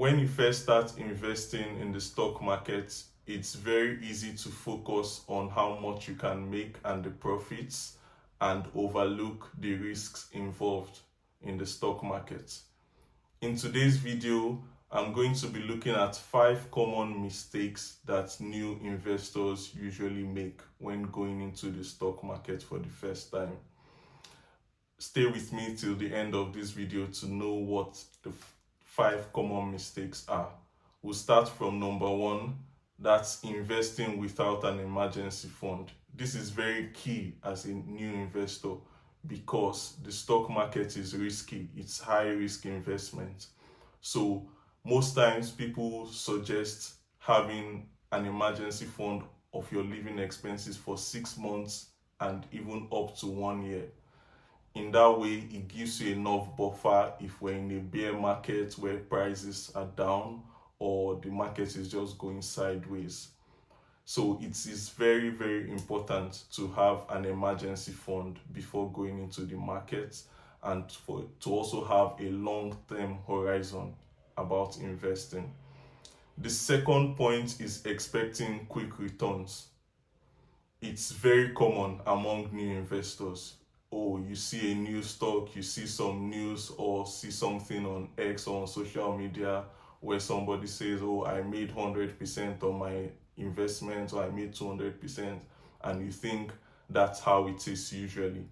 When you first start investing in the stock market, it's very easy to focus on how much you can make and the profits and overlook the risks involved in the stock market. In today's video, I'm going to be looking at 5 common mistakes that new investors usually make when going into the stock market for the first time. Stay with me till the end of this video to know what the 5 common mistakes are. We'll start from number 1, that's investing without an emergency fund. This is very key as a new investor because the stock market is risky, it's high risk investment. So most times people suggest having an emergency fund of your living expenses for 6 months and even up to 1 year. In that way, it gives you enough buffer if we're in a bear market where prices are down or the market is just going sideways. So it is very, very important to have an emergency fund before going into the market and to also have a long-term horizon about investing. The second point is expecting quick returns. It's very common among new investors. Oh, you see a new stock, you see some news or see something on X or on social media where somebody says, oh, I made 100% on my investment or I made 200%, and you think that's how it is usually.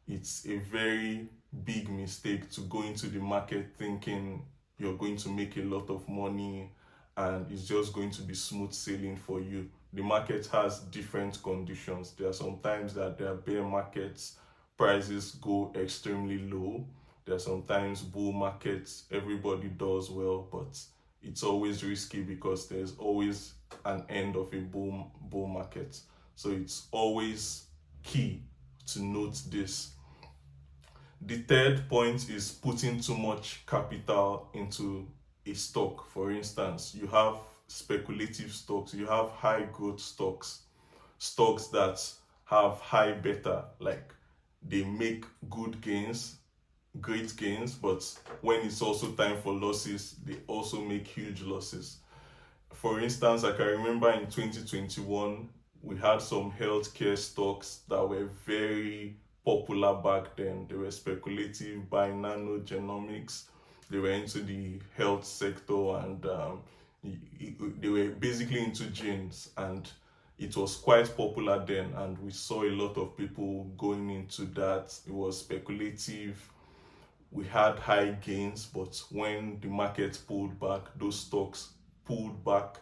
It's a very big mistake to go into the market thinking you're going to make a lot of money and it's just going to be smooth sailing for you. The market has different conditions. There are sometimes that there are bear markets, prices go extremely low. There are sometimes bull markets, everybody does well, but it's always risky because there's always an end of a bull market. So it's always key to note this. The third point is putting too much capital into a stock. For instance, you have speculative stocks, you have high growth stocks, stocks that have high beta, like they make good gains, great gains, but when it's also time for losses, they also make huge losses. For instance, I can remember in 2021, we had some healthcare stocks that were very popular back then. They were speculative, by nanogenomics. They were into the health sector and they were basically into genes, and it was quite popular then, and we saw a lot of people going into that. It was speculative. We had high gains, but when the market pulled back, those stocks pulled back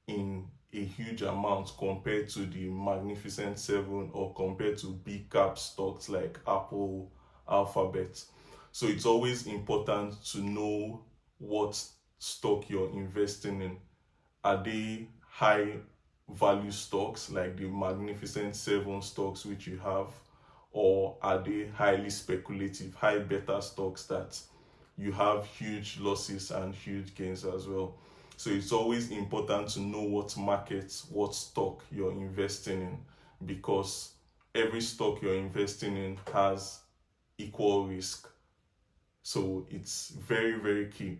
in a huge amount compared to the Magnificent Seven or compared to big cap stocks like Apple, Alphabet. So it's always important to know what stock you're investing in. Are they high value stocks like the Magnificent Seven stocks which you have, or are they highly speculative, high beta stocks that you have huge losses and huge gains as well? So it's always important to know what markets, what stock you're investing in, because every stock you're investing in has equal risk. So it's very, very key.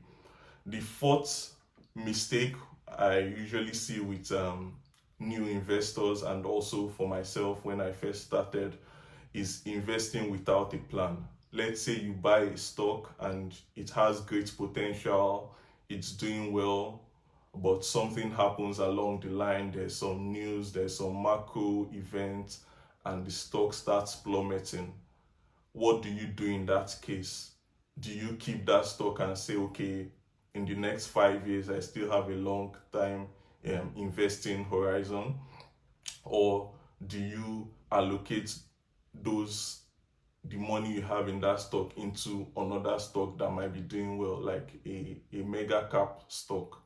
The fourth mistake I usually see with new investors, and also for myself when I first started, is investing without a plan. Let's say you buy a stock and it has great potential, it's doing well, but something happens along the line. There's some news, there's some macro event, and the stock starts plummeting. What do you do in that case? Do you keep that stock and say, okay, in the next 5 years, I still have a long time investing horizon? Or do you allocate the money you have in that stock into another stock that might be doing well, like a mega cap stock?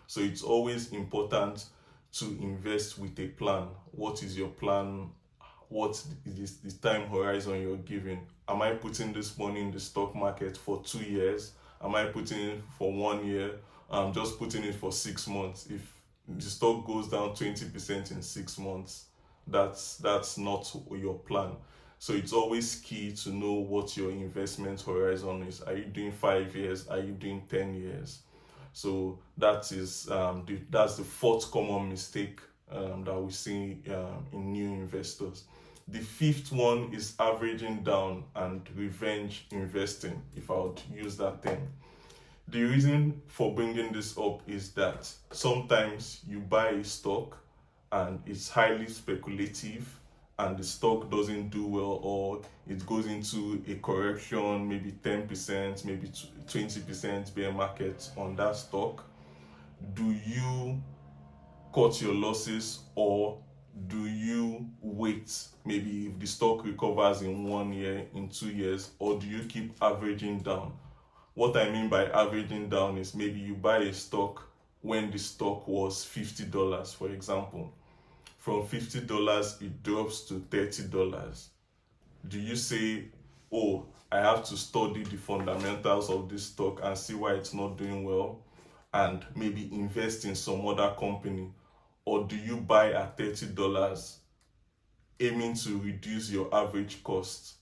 So it's always important to invest with a plan. What is your plan? What is the time horizon you're giving? Am I putting this money in the stock market for 2 years? Am I putting it for 1 year? I'm just putting it for 6 months. If the stock goes down 20% in 6 months, that's not your plan. So it's always key to know what your investment horizon is. Are you doing 5 years? Are you doing 10 years? So that is that's the fourth common mistake that we see in new investors. The fifth one is averaging down and revenge investing, if I would use that term. The reason for bringing this up is that sometimes you buy a stock and it's highly speculative and the stock doesn't do well, or it goes into a correction, maybe 10%, maybe 20% bear market on that stock. Do you cut your losses, or do you wait maybe if the stock recovers in 1 year, in 2 years, or do you keep averaging down? What I mean by averaging down is maybe you buy a stock when the stock was $50, for example. From $50 it drops to $30. Do you say, oh, I have to study the fundamentals of this stock and see why it's not doing well and maybe invest in some other company? Or do you buy at $30 aiming to reduce your average cost,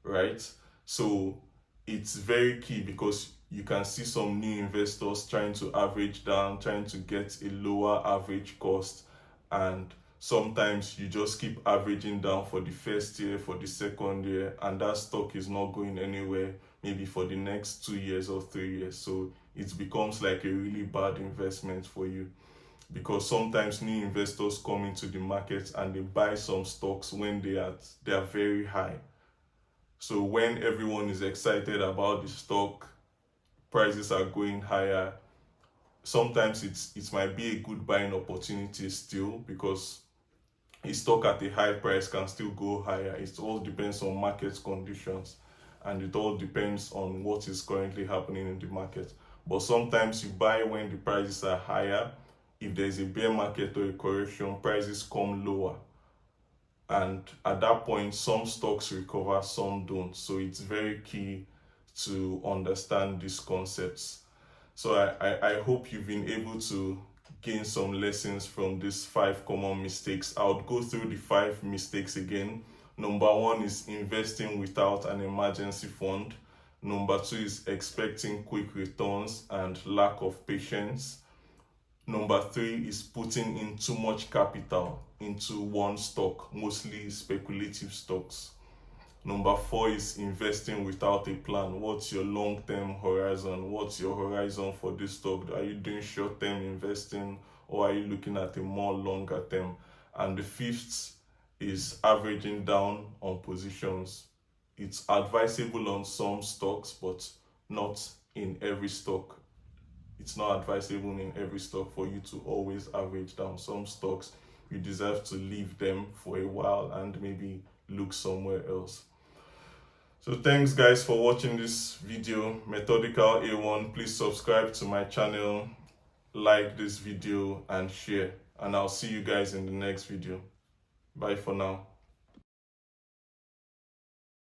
right? So it's very key, because you can see some new investors trying to average down, trying to get a lower average cost, and sometimes you just keep averaging down for the first year, for the second year, and that stock is not going anywhere maybe for the next 2 years or 3 years. So it becomes like a really bad investment for you, because sometimes new investors come into the market and they buy some stocks when they are very high. So when everyone is excited about the stock, prices are going higher. Sometimes it might be a good buying opportunity still, because a stock at a high price can still go higher. It all depends on market conditions, and it all depends on what is currently happening in the market. But sometimes you buy when the prices are higher. If there's a bear market or a correction, prices come lower. And at that point, some stocks recover, some don't. So it's very key to understand these concepts. So I hope you've been able to gain some lessons from these 5 common mistakes. I would go through the 5 mistakes again. Number 1 is investing without an emergency fund. Number 2 is expecting quick returns and lack of patience. Number 3 is putting in too much capital into one stock, mostly speculative stocks. Number 4 is investing without a plan. What's your long-term horizon? What's your horizon for this stock? Are you doing short-term investing, or are you looking at a more longer term? And the 5th is averaging down on positions. It's advisable on some stocks, but not in every stock. It's not advisable in every stock for you to always average down. Some stocks, you deserve to leave them for a while and maybe look somewhere else. So thanks guys for watching this video, Methodical A1. Please subscribe to my channel, like this video and share. And I'll see you guys in the next video. Bye for now.